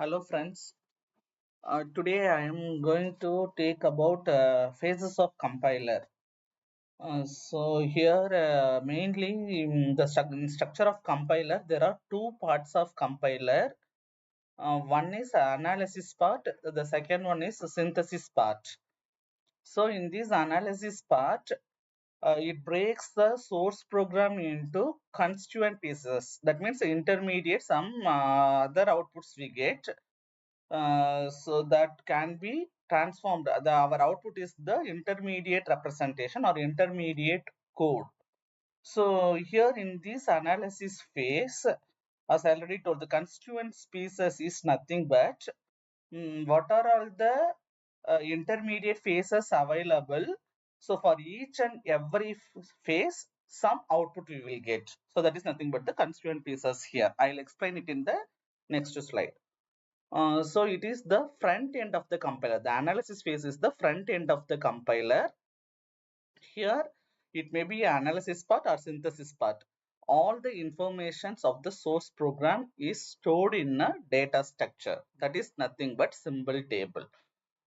Hello friends. Today I am going to take about phases of compiler. So here mainly in the structure of compiler there are two parts of compiler. One is analysis part, the second one is synthesis part. So in this analysis part, it breaks the source program into constituent pieces. That means intermediate some other outputs we get, so that can be transformed. Our output is the intermediate representation or intermediate code. So here in this analysis phase, as I already told, the constituent species is nothing but what are all the intermediate phases available. So for each and every phase, some output we will get. So that is nothing but the constituent pieces here. I'll explain it in the next slide. So it is the front end of the compiler. The analysis phase is the front end of the compiler. Here, it may be analysis part or synthesis part. All the informations of the source program is stored in a data structure. That is nothing but symbol table.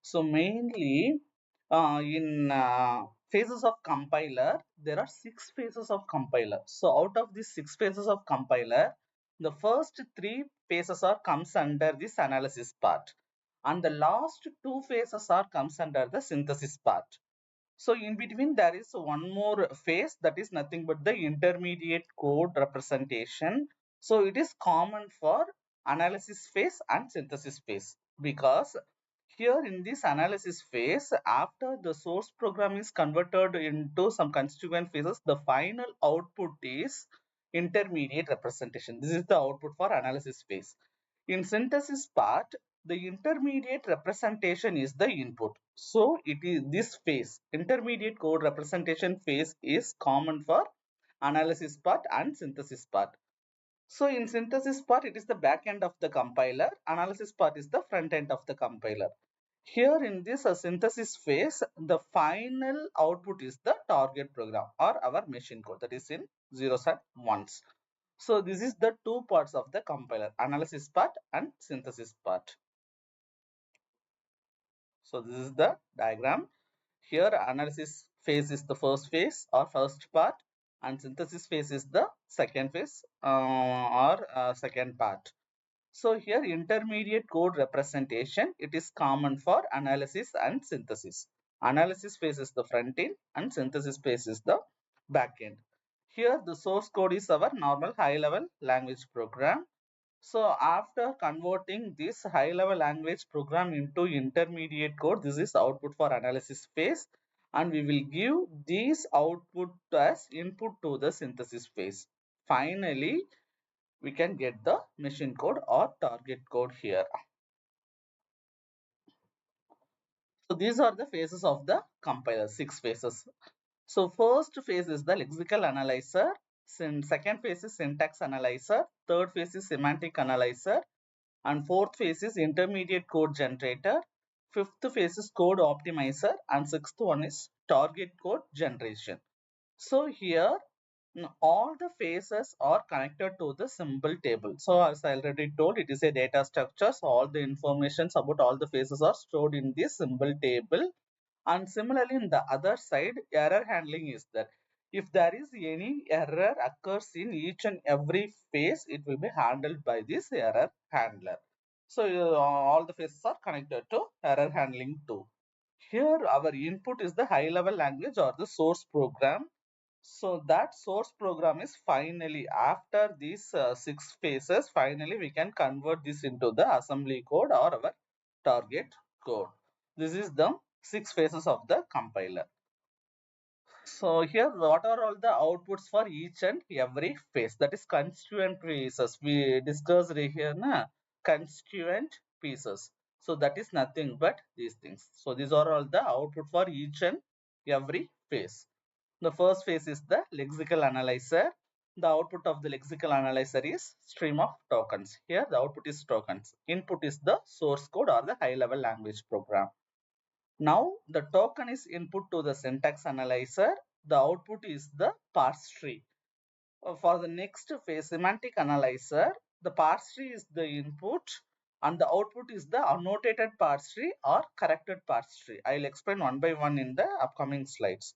So mainly in phases of compiler, there are six phases of compiler. So out of these six phases of compiler, the first three phases are comes under this analysis part, and the last two phases are comes under the synthesis part. So in between there is one more phase, that is nothing but the intermediate code representation. So it is common for analysis phase and synthesis phase, because here in this analysis phase, after the source program is converted into some constituent phases, the final output is intermediate representation. This is the output for analysis phase. In synthesis part, the intermediate representation is the input. So it is this phase, intermediate code representation phase, is common for analysis part and synthesis part. So in synthesis part, it is the back end of the compiler. Analysis part is the front end of the compiler. Here in this synthesis phase, the final output is the target program or our machine code, that is in zeros and ones. So this is the two parts of the compiler, analysis part and synthesis part. So this is the diagram. Here analysis phase is the first phase or first part, and synthesis phase is the second phase or second part. So here intermediate code representation, it is common for analysis and synthesis. Analysis phase is the front end and synthesis phase is the back end. Here the source code is our normal high level language program. So after converting this high level language program into intermediate code, this is output for analysis phase, and we will give these output as input to the synthesis phase. Finally, we can get the machine code or target code here. So these are the phases of the compiler, six phases. So first phase is the lexical analyzer. Second phase is syntax analyzer. Third phase is semantic analyzer. And fourth phase is intermediate code generator. Fifth phase is code optimizer. And sixth one is target code generation. So here all the phases are connected to the symbol table. So as I already told, it is a data structure. So all the informations about all the phases are stored in this symbol table. And similarly, in the other side, error handling is there. If there is any error occurs in each and every phase, it will be handled by this error handler. So all the phases are connected to error handling too. Here our input is the high level language or the source program. So that source program is finally, after these six phases, finally we can convert this into the assembly code or our target code. This is the six phases of the compiler. So here what are all the outputs for each and every phase? That is constituent pieces. We discussed here na, constituent pieces. So that is nothing but these things. So these are all the output for each and every phase. The first phase is the lexical analyzer. The output of the lexical analyzer is stream of tokens. Here the output is tokens. Input is the source code or the high level language program. Now the token is input to the syntax analyzer. The output is the parse tree. For the next phase, semantic analyzer, the parse tree is the input and the output is the annotated parse tree or corrected parse tree. I'll explain one by one in the upcoming slides.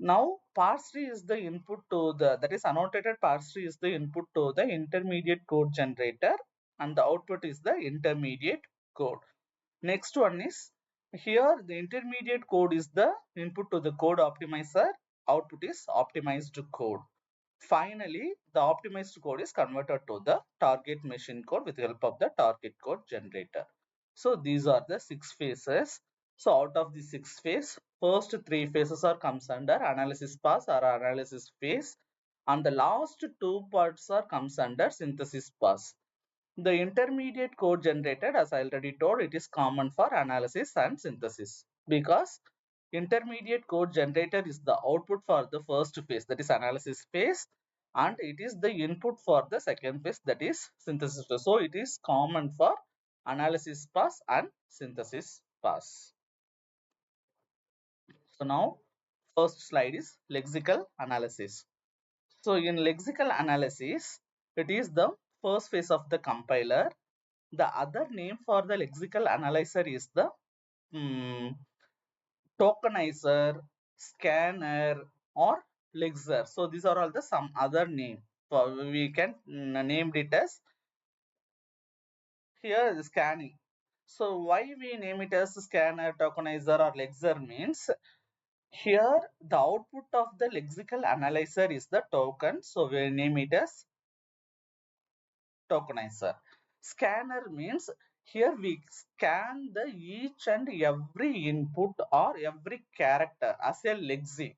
Now, parse tree is the input to the, that is annotated parse tree is the input to the intermediate code generator, and the output is the intermediate code. Next one is, here the intermediate code is the input to the code optimizer, output is optimized code. Finally, the optimized code is converted to the target machine code with the help of the target code generator. So these are the 6 phases. So out of the 6 phases, first 3 phases are comes under analysis pass or analysis phase, and the last 2 parts are comes under synthesis pass. The intermediate code generated, as I already told, it is common for analysis and synthesis, because intermediate code generator is the output for the first phase, that is analysis phase, and it is the input for the second phase, that is synthesis phase. So it is common for analysis pass and synthesis pass. So now first slide is lexical analysis. So in lexical analysis, it is the first phase of the compiler. The other name for the lexical analyzer is the tokenizer, scanner, or lexer. So these are all the some other name. For we can name it as here the scanning. So why we name it as scanner, tokenizer, or lexer means here the output of the lexical analyzer is the token. So we name it as tokenizer. Scanner means here we scan the each and every input or every character as a lexeme.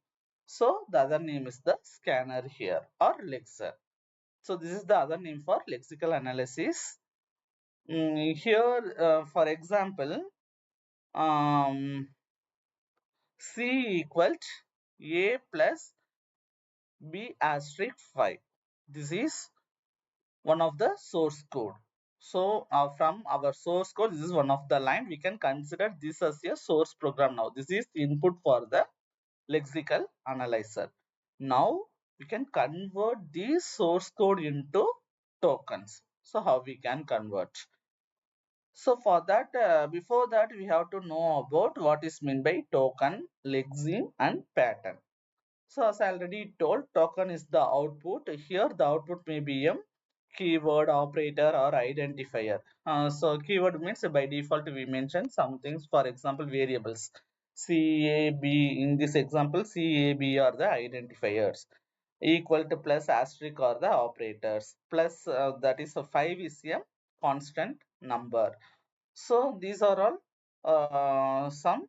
So the other name is the scanner here or lexer. So this is the other name for lexical analysis. Here, for example, um, C equals A plus B asterisk 5. This is one of the source code. So from our source code, this is one of the line. We can consider this as a source program now. This is the input for the lexical analyzer. Now we can convert this source code into tokens. So how we can convert? So for that, before that, we have to know about what is meant by token, lexeme, and pattern. So as I already told, token is the output. Here the output may be a keyword, operator, or identifier. So keyword means by default we mention some things. For example, variables. C, A, B. In this example, C, A, B are the identifiers. Equal to plus asterisk are the operators. Plus that is a 5 is a constant number. So these are all some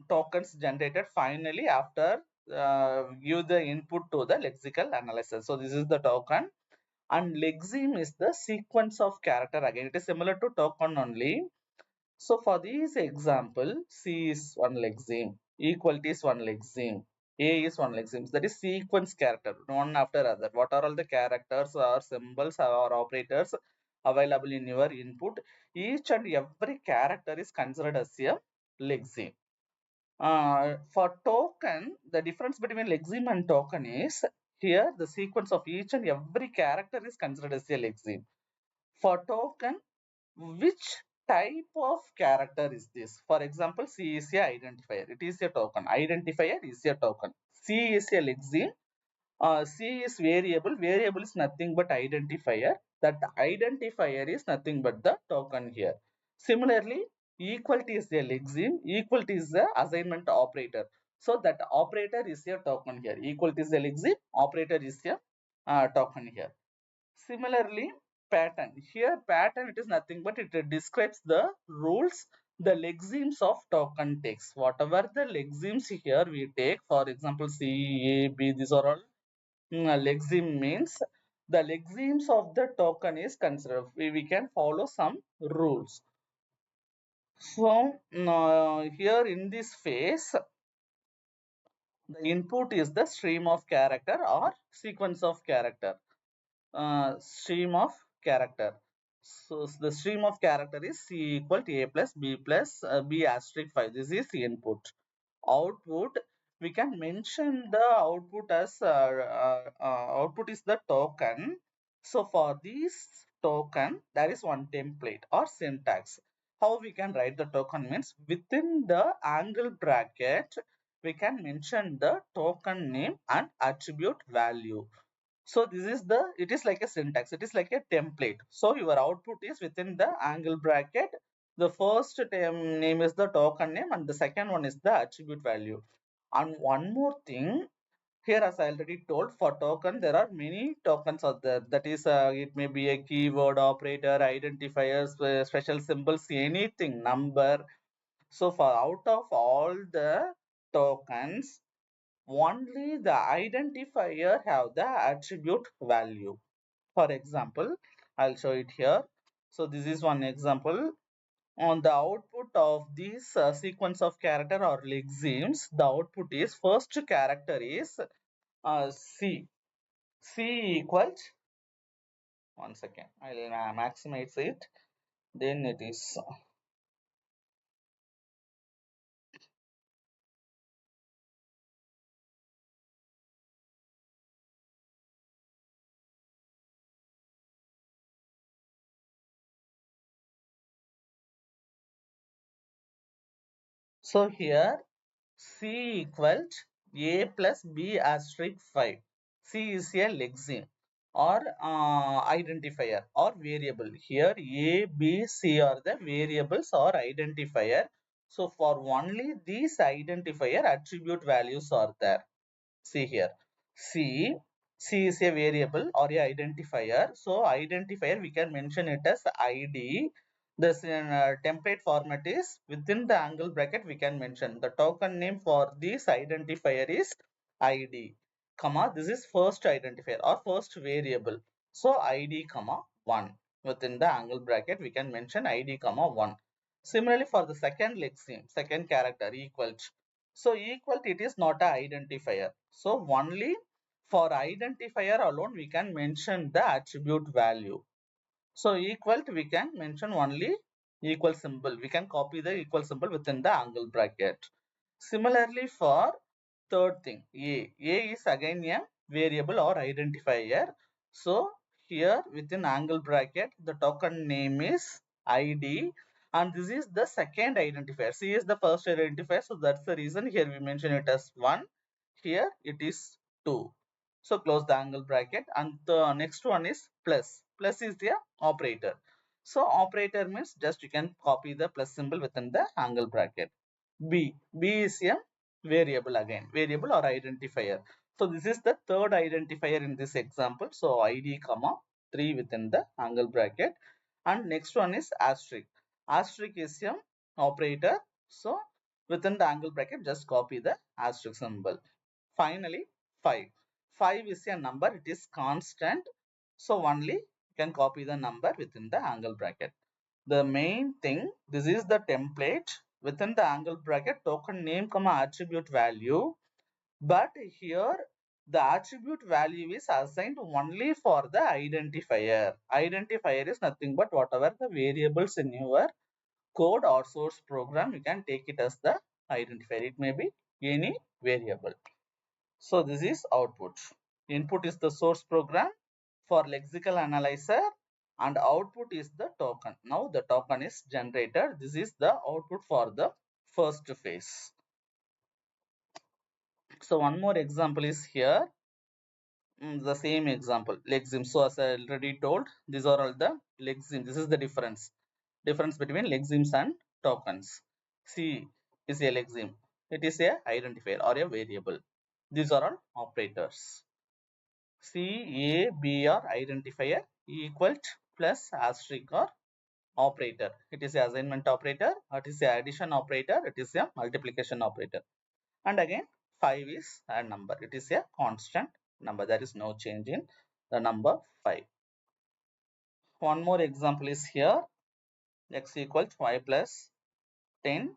tokens generated finally after give the input to the lexical analyzer. So this is the token, and lexeme is the sequence of character. Again, it is similar to token only. So for this example, C is one lexeme, equality is one lexeme, A is one lexeme. That is sequence character, one after other. What are all the characters or symbols or operators available in your input? Each and every character is considered as a lexeme. For token, the difference between lexeme and token is here the sequence of each and every character is considered as a lexeme. For token, which type of character is this? For example, C is a identifier. It is a token. Identifier is a token. C is a lexeme. C is variable. Variable is nothing but identifier. That identifier is nothing but the token here. Similarly, equality is a lexeme. Equality is the assignment operator. So that operator is a token here. Equality is a lexeme. Operator is a token here. Similarly, pattern. Here pattern, it is nothing but it describes the rules the lexemes of token takes. Whatever the lexemes here we take, for example, C, A, B, these are all lexeme means the lexemes of the token is considered. We can follow some rules. So here in this phase, the input is the stream of character or sequence of character. Stream of character. So the stream of character is C equal to A plus B plus B asterisk 5. This is the input. Output, we can mention the output as output is the token. So for this token, there is one template or syntax. How we can write the token means within the angle bracket, we can mention the token name and attribute value. So this is the, it is like a syntax, it is like a template. So your output is within the angle bracket. The first name is the token name and the second one is the attribute value. And one more thing, here as I already told, for token there are many tokens out there. That is, it may be a keyword, operator, identifiers, special symbols, anything, number. So for out of all the tokens, only the identifier have the attribute value. For example, I'll show it here. So this is one example. On the output of this sequence of character or lexemes, the output is first character is C. C equals, one second, I'll maximize it. Then it is, so here C equals A plus B asterisk 5. C is a lexeme or identifier or variable. Here A, B, C are the variables or identifier. So for only these identifier, attribute values are there. See here. C, C is a variable or a identifier. So identifier, we can mention it as ID. This template format is within the angle bracket, we can mention the token name for this identifier is ID, comma, this is first identifier or first variable. So ID, comma, 1. Within the angle bracket, we can mention ID, comma, 1. Similarly, for the second lexeme, second character equal. So equal, it is not a identifier. So only for identifier alone, we can mention the attribute value. So equal to, we can mention only equal symbol. We can copy the equal symbol within the angle bracket. Similarly for third thing, A. A is again a variable or identifier. So here within angle bracket, the token name is ID and this is the second identifier. C is the first identifier. So that's the reason here we mention it as 1. Here it is 2. So close the angle bracket and the next one is plus. Plus is the operator. So operator means just you can copy the plus symbol within the angle bracket. B. B is a variable again, variable or identifier. So this is the third identifier in this example. So ID, comma, 3 within the angle bracket. And next one is asterisk. Asterisk is a operator. So within the angle bracket, just copy the asterisk symbol. Finally, 5. 5 is a number, it is constant. So only you can copy the number within the angle bracket. The main thing, this is the template within the angle bracket, token name, comma, attribute value. But here the attribute value is assigned only for the identifier. Identifier is nothing but whatever the variables in your code or source program, you can take it as the identifier. It may be any variable. So this is output. Input is the source program for lexical analyzer and output is the token. Now the token is generated. This is the output for the first phase. So one more example is here. The same example, lexeme. So as I already told, these are all the lexeme. This is the difference between lexemes and tokens. C is a lexeme. It is a identifier or a variable. These are all operators. C, A, B are identifier, equal plus asterisk or operator. It is a assignment operator, it is a addition operator, it is a multiplication operator. And again 5 is a number. It is a constant number. There is no change in the number 5. One more example is here. X equals 5 plus 10.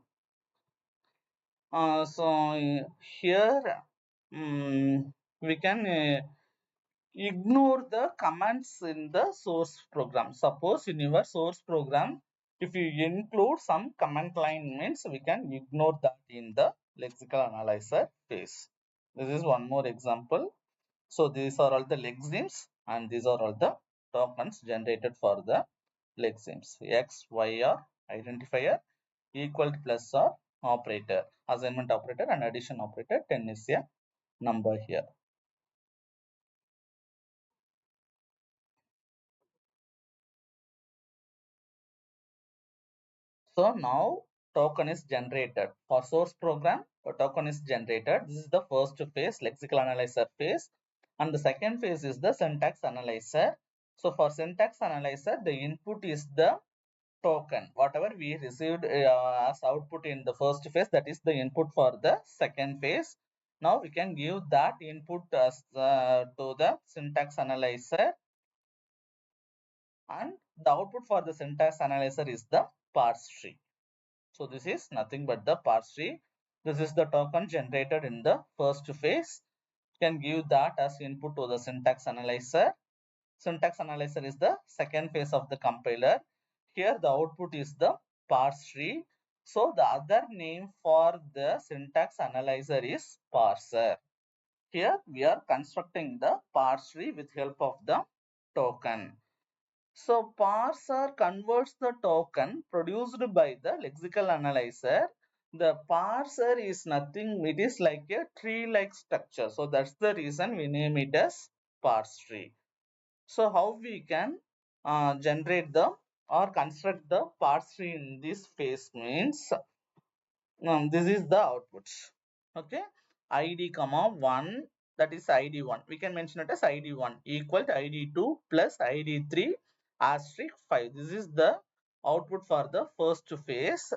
So here we can ignore the commands in the source program. Suppose in your source program, if you include some command line means we can ignore that in the lexical analyzer phase. This is one more example. So these are all the lexemes and these are all the tokens generated for the lexemes. X, Y are identifier, equal to plus or operator, assignment operator and addition operator. 10 is a number here. So now token is generated. For source program, a token is generated. This is the first phase, lexical analyzer phase. And the second phase is the syntax analyzer. So for syntax analyzer, the input is the token. Whatever we received as output in the first phase, that is the input for the second phase. Now we can give that input as to the syntax analyzer, and the output for the syntax analyzer is the parse tree. So this is nothing but the parse tree. This is the token generated in the first phase. You can give that as input to the syntax analyzer. Syntax analyzer is the second phase of the compiler. Here the output is the parse tree. So the other name for the syntax analyzer is parser. Here we are constructing the parse tree with help of the token. So parser converts the token produced by the lexical analyzer. The parser is nothing, it is like a tree-like structure. So that's the reason we name it as parse tree. So how we can generate the or construct the parse tree in this phase means, this is the output. Okay, id comma 1, that is id1, we can mention it as id1 equal to id2 plus id3 asterisk 5. This is the output for the first phase.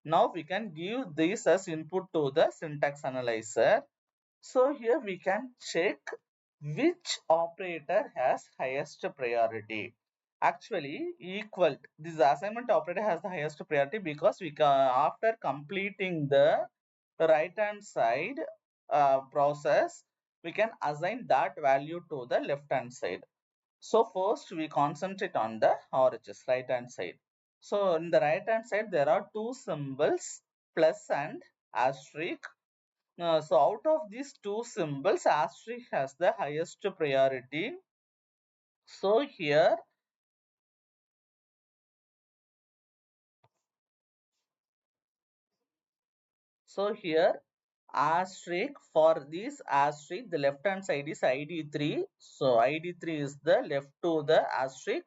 Now we can give this as input to the syntax analyzer. So here we can check which operator has highest priority. Actually, equal. This assignment operator has the highest priority because we can, after completing the right hand side process, we can assign that value to the left hand side. So first we concentrate on the RHS, right hand side. So in the right hand side there are two symbols, plus and asterisk. So out of these two symbols, asterisk has the highest priority. So here, asterisk, for this asterisk, the left hand side is ID3. So ID3 is the left to the asterisk,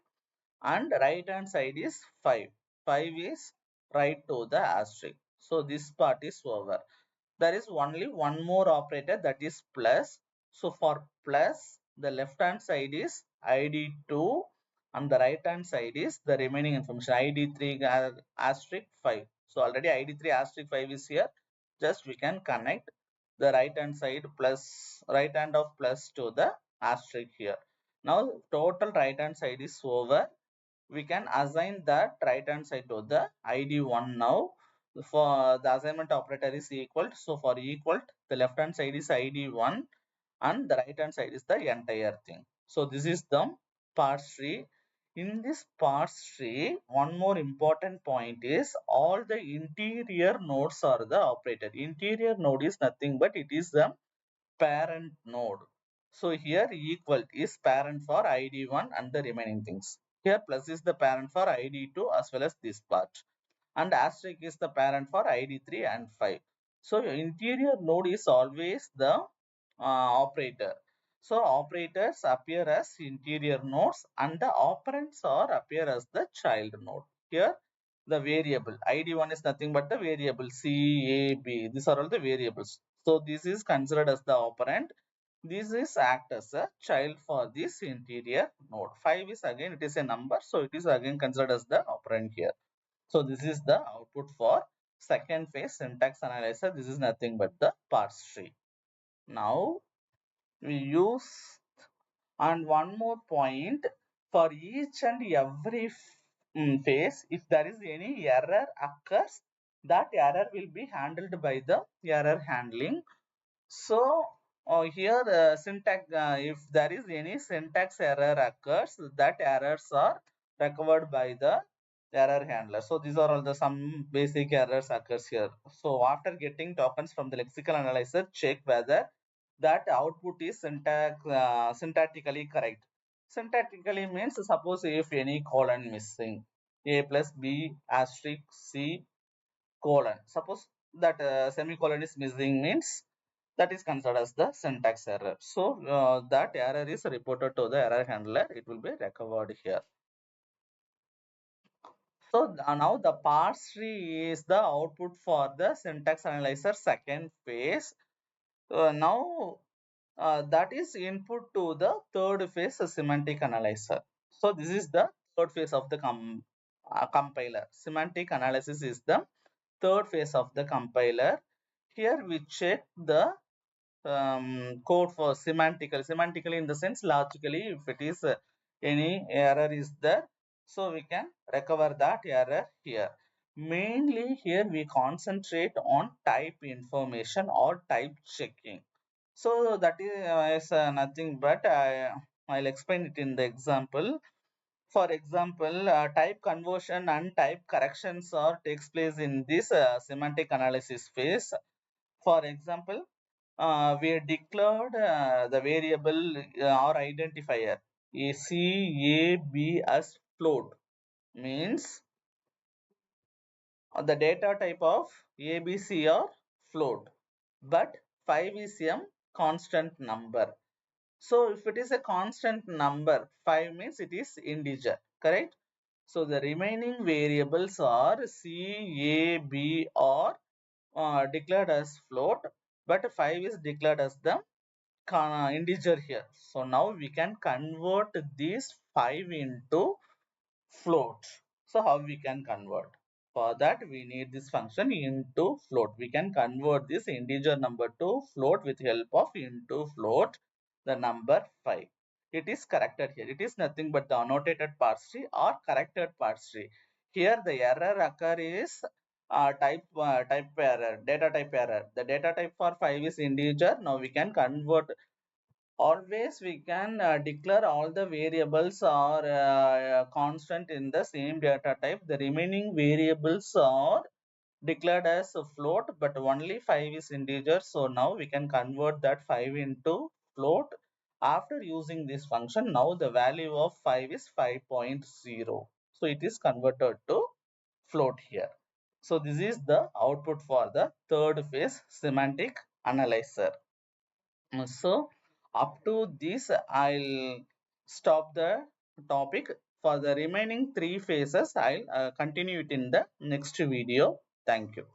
and right hand side is 5. 5 is right to the asterisk. So this part is over. There is only one more operator, that is plus. So for plus, the left hand side is id2 and the right hand side is the remaining information, id3 asterisk 5. So already id3 asterisk 5 is here. Just we can connect the right hand side plus, right hand of plus to the asterisk here. Now total right hand side is over. We can assign that right hand side to the id1 now. For the assignment operator is equal, so for equal, the left hand side is id1 and the right hand side is the entire thing. So this is the parse tree. In this parse tree, one more important point is all the interior nodes are the operator. Interior node is nothing but it is the parent node. So here equal is parent for id1 and the remaining things. Here plus is the parent for id2 as well as this part, and asterisk is the parent for id3 and 5. So interior node is always the operator. So operators appear as interior nodes and the operands are appear as the child node. Here the variable id1 is nothing but the variable c, a, b. These are all the variables. So this is considered as the operand. This is act as a child for this interior node. 5 is again, it is a number, so it is again considered as the operand here. So this is the output for second phase syntax analyzer. This is nothing but the parse tree. Now we use, and one more point, for each and every phase, if there is any error occurs, that error will be handled by the error handling. So here syntax, if there is any syntax error occurs, that errors are recovered by the error handler. So these are all the some basic errors occurs here. So after getting tokens from the lexical analyzer, check whether that output is syntactically correct. Syntactically means suppose if any colon missing, a plus b asterisk c colon. Suppose that semicolon is missing means that is considered as the syntax error. So that error is reported to the error handler. It will be recovered here. So now the parse tree is the output for the syntax analyzer second phase. Now that is input to the third phase semantic analyzer. So this is the third phase of the compiler. Semantic analysis is the third phase of the compiler. Here we check the code for semantically in the sense logically if it is any error is there, so we can recover that error here. Mainly here we concentrate on type information or type checking. So that is nothing but I'll explain it in the example. For example, type conversion and type corrections are takes place in this semantic analysis phase. For example, we declared the variable or identifier a c a b as float means the data type of ABC or float, but 5 is a constant number. So if it is a constant number, 5 means it is integer, correct? So the remaining variables are C, A, B or declared as float, but 5 is declared as the integer here. So now we can convert these 5 into float. So how we can convert? For that we need this function into float. We can convert this integer number to float with help of into float the number 5. It is corrected here. It is nothing but the annotated parse tree or corrected parse tree. Here the error occur is type error, data type error. The data type for 5 is integer. Now we can convert. Always we can declare all the variables are constant in the same data type. The remaining variables are declared as a float, but only 5 is integer. So now we can convert that 5 into float. After using this function, now the value of 5 is 5.0. So it is converted to float here. So this is the output for the third phase semantic analyzer. So up to this, I'll stop the topic. For the remaining three phases, I'll continue it in the next video. Thank you.